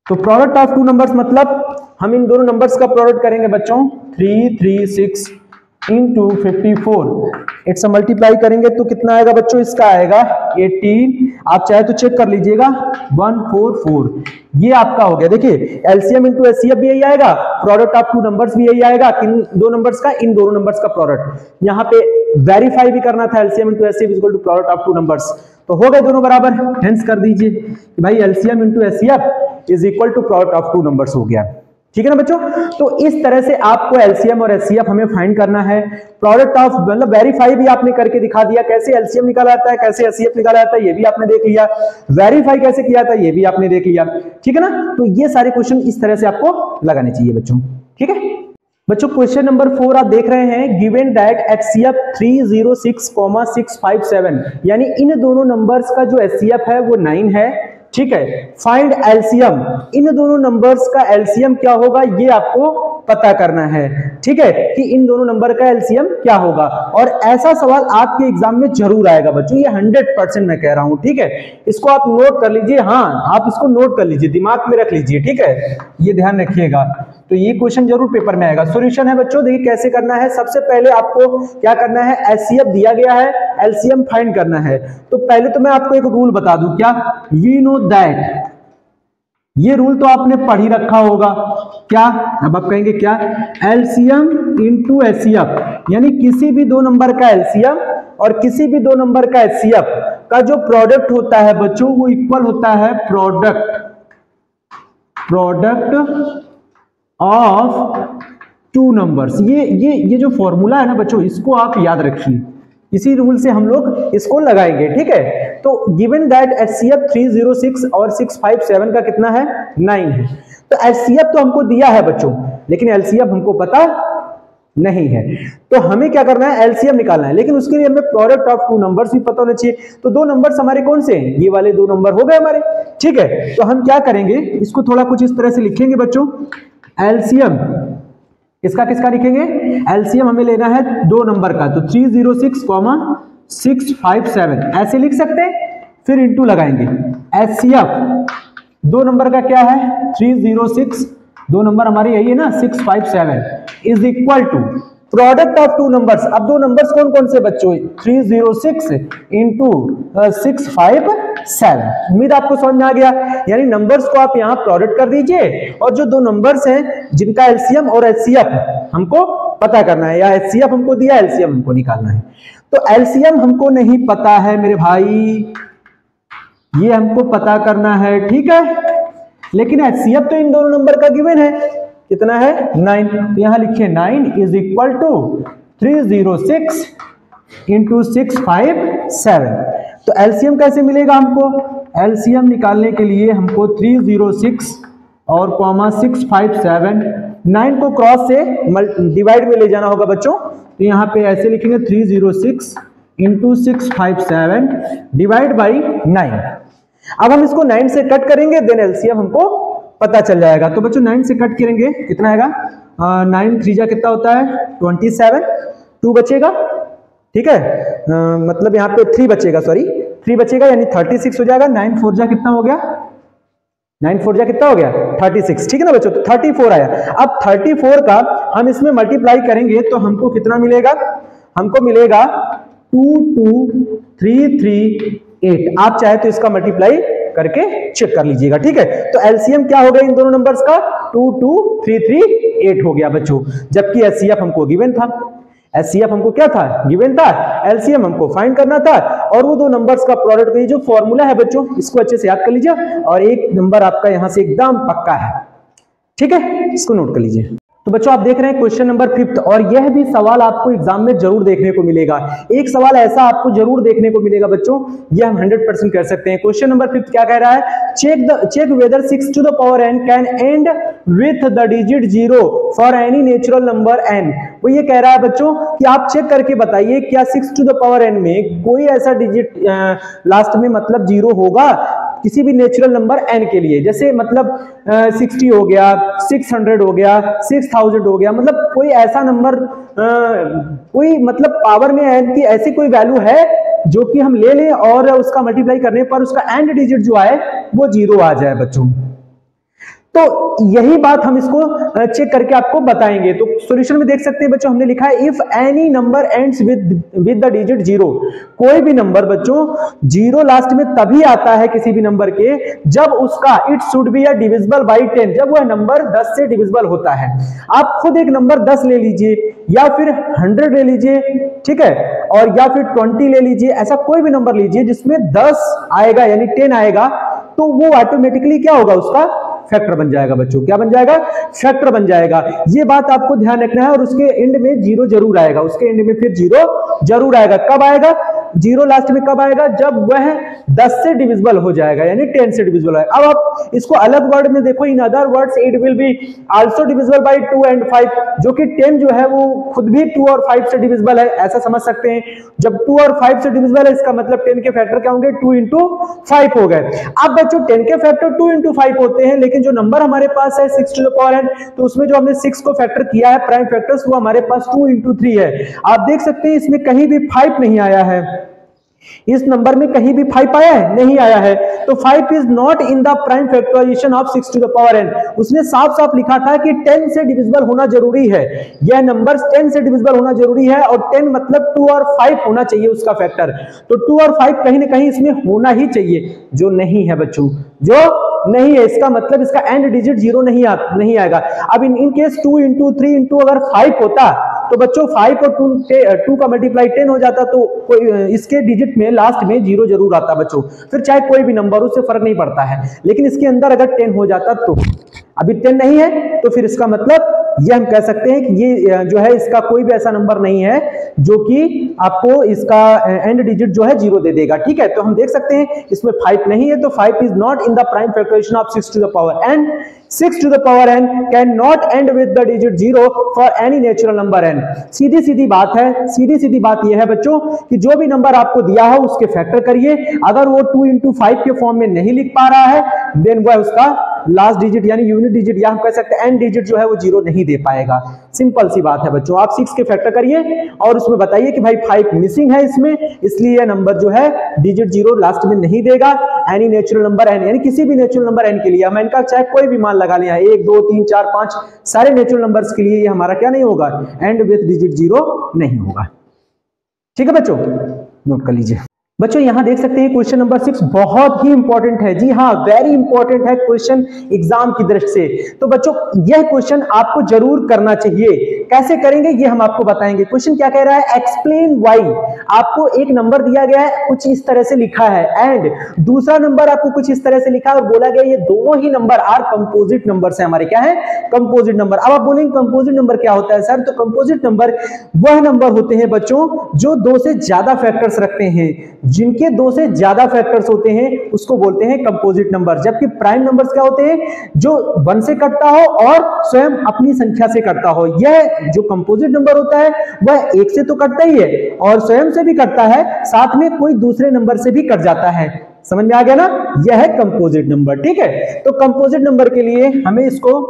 तो प्रोडक्ट ऑफ टू नंबर्स मतलब हम इन दोनों नंबर्स का प्रोडक्ट करेंगे बच्चों, 336 इंटू 54, इट्स मल्टीप्लाई करेंगे तो कितना आएगा बच्चों, इसका आएगा 18, आप चाहे तो चेक कर लीजिएगा 144, ये आपका हो गया। देखिए एलसीएम इंटू एचसीएफ भी यही आएगा, प्रोडक्ट ऑफ टू नंबर्स भी यही आएगा, इन दो नंबर्स का इन दोनों नंबर्स का प्रोडक्ट। यहाँ पे वेरीफाई भी करना था, LCM into HCF equal to product of two numbers, तो हो गए दोनों बराबर, हेंस कर दीजिए कि भाई LCM into HCF is equal to product of two numbers हो गया, ठीक है ना बच्चों। तो इस तरह से आपको एलसीएम और एचसीएफ हमें फाइंड करना है। प्रोडक्ट ऑफ मतलब वेरीफाई भी आपने करके दिखा दिया, कैसे एलसीएम निकाला जाता है, कैसे एचसीएफ निकाला जाता है, ये भी आपने देख लिया, वेरीफाई कैसे किया था ये भी आपने देख लिया, ठीक है ना। तो ये सारे क्वेश्चन इस तरह से आपको लगाने चाहिए बच्चों, ठीक है बच्चों। क्वेश्चन नंबर 4 आप देख रहे हैं, गिवन दैट एचसीएफ 306,657, यानी इन दोनों नंबर्स का जो एचसीएफ है वो 9 है, ठीक है। फाइंड एलसीएम, इन दोनों नंबर्स का एलसीएम क्या होगा ये आपको पता करना है, ठीक है, कि इन दोनों नंबर का एलसीएम क्या होगा। और ऐसा सवाल आपके एग्जाम में जरूर आएगा बच्चों, ये 100% मैं कह रहा हूं, ठीक है। इसको आप नोट कर लीजिए, हाँ आप इसको नोट कर लीजिए, दिमाग में रख लीजिए, ठीक है, ये ध्यान रखिएगा। तो ये क्वेश्चन जरूर पेपर में आएगा। सॉल्यूशन है बच्चों, देखिए कैसे करना है। सबसे पहले आपको क्या करना है, एचसीएफ दिया गया है, एलसीएम फाइंड करना है। तो पहले तो मैं आपको एक रूल बता दूं, क्या, वी नो दैट, ये रूल तो आपने पढ़ ही रखा होगा, क्या, अब आप कहेंगे क्या, एलसीएम इंटू एचसीएफ, यानी किसी भी दो नंबर का एलसीएम और किसी भी दो नंबर का एचसीएफ का जो प्रोडक्ट होता है बच्चों वो इक्वल होता है प्रोडक्ट ऑफ टू नंबर्स। ये जो फॉर्मूला है ना बच्चों, इसको आप याद रखिए, इसी रूल से हम लोग इसको लगाएंगे, ठीक है। तो गिवन दैट एचसीएफ 306 और 657 का कितना है, 9 है। तो एचसीएफ तो हमको दिया है बच्चों, लेकिन एलसीएफ हमको पता नहीं है, तो हमें क्या करना है, एलसीएम निकालना है। लेकिन उसके लिए हमें प्रोडक्ट ऑफ टू नंबर्स भी पता होना चाहिए। तो दो नंबर्स हमारे कौन से हैं, ये वाले दो नंबर हो गए हमारे, ठीक है। तो हम क्या करेंगे, इसको थोड़ा कुछ इस तरह से लिखेंगे बच्चों, एलसीएम इसका किसका लिखेंगे, एलसीएम हमें लेना है दो नंबर का, तो 306,657 ऐसे लिख सकते हैं, फिर इंटू लगाएंगे। एचसीएफ दो नंबर का क्या है, 306, दो नंबर हमारे यही है ना 657 is equal to product of two numbers. अब दो नंबर्स कौन कौन से बच्चों, 306 इंटू 657। उम्मीद आपको समझ में आ गया। यानी नंबर्स को आप यहां प्रोडक्ट कर दीजिए, और जो दो नंबर्स हैं जिनका एलसीएम और एचसीएफ हमको पता करना है, या एचसीएफ हमको दिया, एलसीएम हमको निकालना है। तो एलसीएम हमको नहीं पता है मेरे भाई, ये हमको पता करना है, ठीक है। लेकिन एचसीएफ तो इन दोनों नंबर का गिवन है, कितना है, 9। तो यहां लिखिए 9 इज इक्वल टू 306 इंटू 657। तो एलसीएम कैसे मिलेगा हमको, एलसीएम निकालने के लिए हमको 306 और कॉमा 657, 9 को क्रॉस से डिवाइड में ले जाना होगा बच्चों। तो यहाँ पे ऐसे लिखेंगे 306 इंटू 657 डिवाइड बाई 9। अब हम इसको 9 से कट करेंगे, देन एलसीएम हमको पता चल जाएगा। तो बच्चों 9 से कट करेंगे कितना आएगा, 9 3 जा कितना होता है 27, 2 बचेगा, ठीक है, मतलब यहाँ पे 3 बचेगा, सॉरी 3 बचेगा, यानी 36 हो जाएगा। 9 4 जा कितना हो गया, 9 4 जा कितना हो गया 36, ठीक है ना बच्चों। तो 34 आया। अब 34 का हम इसमें मल्टीप्लाई करेंगे तो हमको कितना मिलेगा, हमको मिलेगा 22338। आप चाहे तो इसका मल्टीप्लाई करके चेक कर लीजिएगा, ठीक है। तो एलसीएम क्या हो गया इन दोनों नंबर्स का, 22338 हो गया बच्चों, जबकि एचसीएफ हमको गिवन था। एचसीएफ हमको क्या था, गिवन था। एलसीएम हमको फाइंड करना था, और वो दो नंबर्स का प्रोडक्ट, जो फॉर्मूला है बच्चों, इसको अच्छे से याद कर लीजिए, और एक नंबर आपका यहां से एकदम पक्का है, ठीक है, इसको नोट कर लीजिए। तो बच्चों आप देख रहे हैं क्वेश्चन नंबर 5, और यह भी सवाल आपको एग्जाम में जरूर देखने को मिलेगा। एक सवाल ऐसा आपको जरूर देखने को मिलेगा बच्चों, यह हम 100% कर सकते हैं। क्वेश्चन नंबर 5 क्या कह रहा है, check whether 6 to the power n can end with the digit 0 for any natural number n। वो ये कह रहा है बच्चों कि आप चेक करके बताइए क्या 6 टू द पावर n में कोई ऐसा डिजिट लास्ट में मतलब 0 होगा किसी भी नेचुरल नंबर n के लिए। जैसे मतलब 60 हो गया, 600 हो गया, 6000 हो गया, मतलब कोई ऐसा नंबर कोई मतलब पावर में n की ऐसी कोई वैल्यू है जो कि हम ले लें और उसका मल्टीप्लाई करने पर उसका एंड डिजिट जो आए वो 0 आ जाए बच्चों। तो यही बात हम इसको चेक करके आपको बताएंगे। तो सॉल्यूशन में देख सकते हैं बच्चों, हमने लिखा है if any number ends with the digit 0, कोई भी नंबर बच्चों 0 लास्ट में तभी आता है किसी भी नंबर के जब उसका it should be a divisible by 10, जब वह नंबर 10 से डिविजिबल होता है। आप खुद एक नंबर 10 ले लीजिए या फिर 100 ले लीजिए, ठीक है, और या फिर 20 ले लीजिए, ऐसा कोई भी नंबर लीजिए जिसमें 10 आएगा यानी 10 आएगा, तो वो ऑटोमेटिकली क्या होगा, उसका फैक्टर बन जाएगा बच्चों। क्या बन जाएगा, फैक्टर बन जाएगा। ये बात आपको ध्यान रखना है। और उसके एंड में 0 जरूर आएगा, उसके एंड में फिर 0 जरूर आएगा। कब आएगा 0 लास्ट में, कब आएगा, जब वह 10 से डिविजिबल हो जाएगा यानी 10 से डिविजिबल है। अब आप इसको अलग वर्ड में देखो, in other words it will be also divisible by 2 and 5, जो कि 10 जो है वो खुद भी 2 और 5 से डिविजिबल है, ऐसा समझ सकते हैं। जब 2 और 5 से डिविजिबल है इसका मतलब 10 के फैक्टर क्या होंगे, 2 into 5 हो गए। अब बच्चों 10 के फैक्टर 2 into 5 होते हैं, लेकिन जो नंबर हमारे पास है 6 to the power n, तो उसमें जो हमने 6 को फैक्टर किया है प्राइम फैक्टर्स, वो हमारे पास 2 into 3 है। आप देख सकते हैं इसमें कहीं भी 5 नहीं आया है, इस नंबर में कहीं भी 5 आया है, नहीं आया है। तो 5 is not in the prime factorization of 6 to the power n। उसने साफ साफ लिखा था कि 10 से डिविजिबल होना जरूरी है, यह नंबर 10 से डिविजिबल होना जरूरी है, और 10 मतलब 2 और 5 होना चाहिए उसका फैक्टर। तो 2 और 5 कहीं ना कहीं इसमें होना ही चाहिए, जो नहीं है बच्चों, जो नहीं है, इसका मतलब इसका एंड डिजिट 0 नहीं आएगा। अब इन केस 2 into 3 into अगर 5 होता तो बच्चों 5 और 2 का मल्टीप्लाई 10 हो जाता, तो कोई इसके डिजिट में लास्ट में 0 जरूर आता बच्चों, फिर चाहे कोई भी नंबर, उससे फर्क नहीं पड़ता है। लेकिन इसके अंदर अगर 10 हो जाता, तो अभी 10 नहीं है, तो फिर इसका मतलब ये हम कह सकते हैं कि ये जो है इसका कोई भी ऐसा नंबर नहीं है जो कि आपको इसका एंड डिजिट जो है 0 दे देगा, ठीक है। तो हम देख सकते हैं इसमें 5 नहीं है, तो 5 is not in the prime factorization of 6 to the power n। 6 to the power n can not end with the digit 0 for any natural number n। सीधी बात है, सीधी बात यह है बच्चों कि जो भी नंबर आपको दिया हो उसके फैक्टर करिए। अगर वो 2 into 5 के फॉर्म में नहीं लिख पा रहा है, देन वह उसका लास्ट डिजिट यानी यूनिट डिजिट, या हम कह सकते हैं एंड डिजिट जो है वो 0 नहीं दे पाएगा। सिंपल सी बात है बच्चों। आप 6 के फैक्टर करिए और उसमें बताइए कि भाई 5 मिसिंग है इसमें, इसलिए यह नंबर जो है डिजिट 0 लास्ट में नहीं देगा। एनी नेचुरल नंबर n, यानी किसी भी नेचुरल नंबर n के लिए, हम इनका चाहे कोई भी मान लगा लिया, 1 2 3 4 5 सारे नेचुरल नंबर्स के लिए ये हमारा क्या नहीं होगा, एंड विथ डिजिट 0 नहीं होगा, ठीक है बच्चों, नोट कर लीजिए। बच्चों यहां देख सकते हैं क्वेश्चन नंबर 6 बहुत ही इंपॉर्टेंट है, जी हाँ वेरी इंपॉर्टेंट है क्वेश्चन एग्जाम की दृष्टि से। तो बच्चों यह क्वेश्चन आपको जरूर करना चाहिए। कैसे करेंगे ये हम आपको बताएंगे। क्वेश्चन क्या कह रहा है, एक्सप्लेन व्हाई। आपको एक नंबर दिया गया है, कुछ इस तरह से लिखा है, एंड दूसरा नंबर आपको कुछ इस तरह से लिखा है और बोला गया ये दोनों ही नंबर आर कंपोजिट नंबर है हमारे, क्या है, कंपोजिट नंबर। अब आप बोलेंगे कंपोजिट नंबर क्या होता है सर, तो कंपोजिट नंबर वह नंबर होते हैं बच्चों जो 2 से ज्यादा फैक्टर्स रखते हैं। जिनके 2 से ज्यादा फैक्टर्स होते हैं उसको बोलते हैं कंपोजिट नंबर। जबकि प्राइम नंबर्स क्या होते हैं, जो 1 से कटता हो और स्वयं अपनी संख्या से कटता हो। यह जो कंपोजिट नंबर होता है वह 1 से तो कटता ही है और स्वयं से भी कटता है, साथ में कोई दूसरे नंबर से भी कट जाता है। समझ में आ गया ना, यह है कंपोजिट नंबर। ठीक है, तो कंपोजिट नंबर के लिए हमें इसको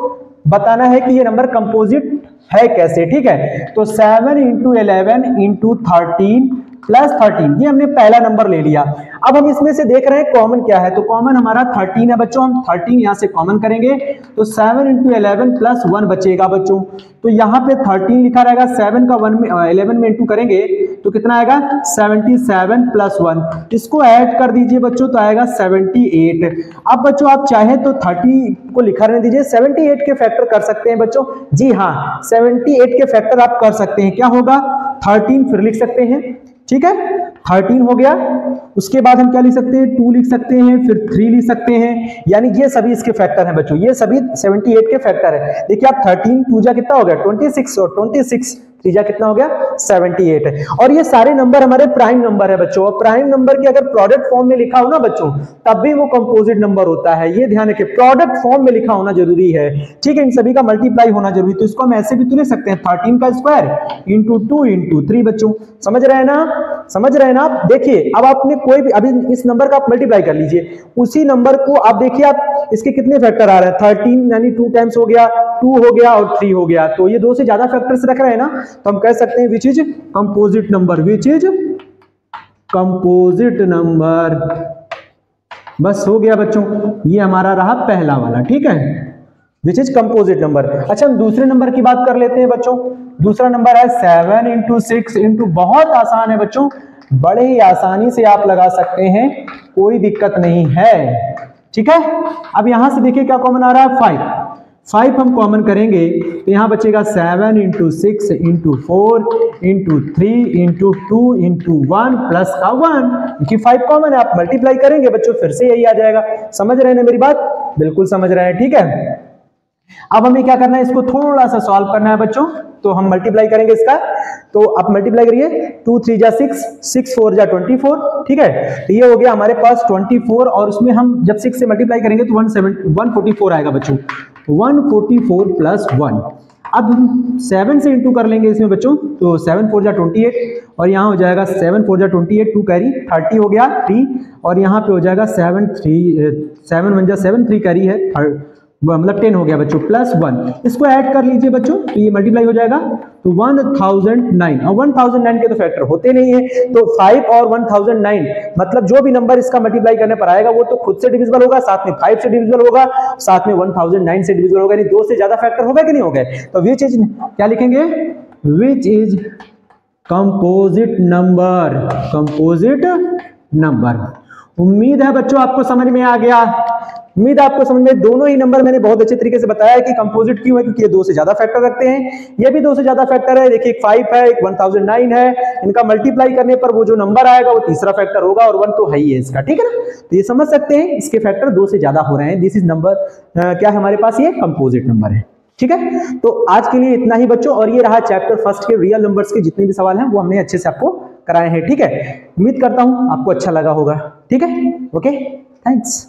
बताना है कि ये नंबर कंपोजिट है कैसे। ठीक है, तो 7 इंटू 11 इंटू 13 प्लस 13, ये हमने पहला नंबर ले लिया। अब हम इसमें से देख रहे हैं कॉमन क्या है, तो कॉमन हमारा 13 है बच्चों, हम 13 यहां से कॉमन करेंगे तो 7 इंटू 11 प्लस 1 बचेगा बच्चों। तो यहाँ पे 13 लिखा रहेगा, 7 का 1 में 11 में इंटू करेंगे तो कितना आएगा 77 प्लस 1, इसको ऐड कर दीजिए बच्चों तो आएगा 78। अब बच्चों आप चाहे तो 30 को लिखा रहने दीजिए, 78 के फैक्टर कर सकते हैं बच्चों। जी हाँ, 78 के फैक्टर आप कर सकते हैं। क्या होगा 13 फिर लिख सकते हैं। ठीक है, 13 हो गया, उसके बाद हम क्या लिख सकते हैं 2 लिख सकते हैं, फिर 3 लिख सकते हैं, यानी ये सभी इसके फैक्टर हैं बच्चों, ये सभी 78 के फैक्टर है। देखिए आप 13 2 जा कितना हो गया 26 और 26 तीजा कितना हो गया 78 है। और ये सारे नंबर हमारे प्राइम नंबर है बच्चों, और प्राइम नंबर की अगर प्रोडक्ट फॉर्म में लिखा हो ना बच्चों तब भी वो कंपोजिट नंबर होता है, ये ध्यान रखिए, प्रोडक्ट फॉर्म में लिखा होना जरूरी है। ठीक है, इन सभी का मल्टीप्लाई होना जरूरी, तो इसको हम ऐसे भी तो लिख सकते हैं 13 का स्क्वायर इंटू 2 इंटू 3 बच्चों। समझ रहे हैं ना, समझ रहे हैं ना आप। देखिए अब आपने कोई भी अभी इस नंबर का आप मल्टीप्लाई कर लीजिए, उसी नंबर को आप देखिए आप इसके कितने फैक्टर आ रहे हैं 13 यानी 2 टाइम्स हो गया, 2 हो गया और 3 हो गया, तो ये 2 से ज्यादा फैक्टर्स रख रहे हैं ना, तो हम कह सकते हैं which is composite number, which is composite number. बस हो गया बच्चों, ये हमारा रहा पहला वाला। ठीक है, विच इज कंपोजिट नंबर। अच्छा हम दूसरे नंबर की बात कर लेते हैं बच्चों। दूसरा नंबर है 7 इंटू 6 इंटू, बहुत आसान है बच्चों, बड़े ही आसानी से आप लगा सकते हैं, कोई दिक्कत नहीं है। ठीक है, अब यहां से देखिए क्या कॉमन आ रहा है 5 हम कॉमन करेंगे तो यहां बचेगा 7 into 6 into 4 into 3 into 2 into 1 plus का 1, क्योंकि 5 कॉमन है, आप मल्टीप्लाई करेंगे बच्चों फिर से यही आ जाएगा। समझ रहे हैं ना मेरी बात, बिल्कुल समझ रहे हैं। ठीक है, अब हमें क्या करना है, इसको थोड़ा सा सॉल्व करना है बच्चों, तो हम मल्टीप्लाई करेंगे इसका, तो आप मल्टीप्लाई करिए 2 3 जा 6, 6 4 जा 24। ठीक है, तो ये हो गया हमारे पास 24, और उसमें हम जब 6 से मल्टीप्लाई करेंगे तो 144 आएगा बच्चों, 144 प्लस 1। अब हम 7 से इंटू कर लेंगे इसमें बच्चों, तो 7 4 जा 28, और यहाँ हो जाएगा 7 4 जा 28, 2 कैरी 30 हो गया 3, और यहाँ पे हो जाएगा 7 1 जा 7 3 कैरी है मतलब 10 हो गया बच्चों प्लस 1। इसको ऐड कर लीजिए बच्चों तो ये मल्टीप्लाई हो जाएगा तो 1009, और 1009 के तो फैक्टर होते नहीं है, तो 5 और 1009 मतलब जो भी नंबर इसका मल्टीप्लाई करने पर आएगा वो तो खुद से डिविजिबल होगा, साथ में 5 से डिविजिबल होगा, साथ में 1009 से डिविजिबल होगा, यानी 2 से ज्यादा फैक्टर होगा कि नहीं होगा। तो विच इज क्या लिखेंगे, which is composite number, composite number. उम्मीद है बच्चों आपको समझ में आ गया, उम्मीद है आपको समझ में, दोनों ही नंबर मैंने बहुत अच्छे तरीके से बताया है कि कंपोजिट क्यों है, क्योंकि ये 2 से ज्यादा फैक्टर रखते हैं, ये भी 2 से ज्यादा फैक्टर है। देखिए एक 5 है, एक 1009 है, इनका मल्टीप्लाई करने पर वो जो नंबर आएगा वो तीसरा फैक्टर होगा, और 1 तो है ही है इसका। ठीक है ना, तो ये समझ सकते हैं इसके फैक्टर 2 से ज्यादा हो रहे हैं। दिस इज नंबर क्या है हमारे पास, ये कंपोजिट नंबर है। ठीक है, तो आज के लिए इतना ही बच्चों, और ये रहा चैप्टर फर्स्ट के रियल नंबर्स के जितने भी सवाल हैं वो हमने अच्छे से आपको कराए हैं। ठीक है, उम्मीद करता हूं आपको अच्छा लगा होगा। ठीक है, ओके, थैंक्स।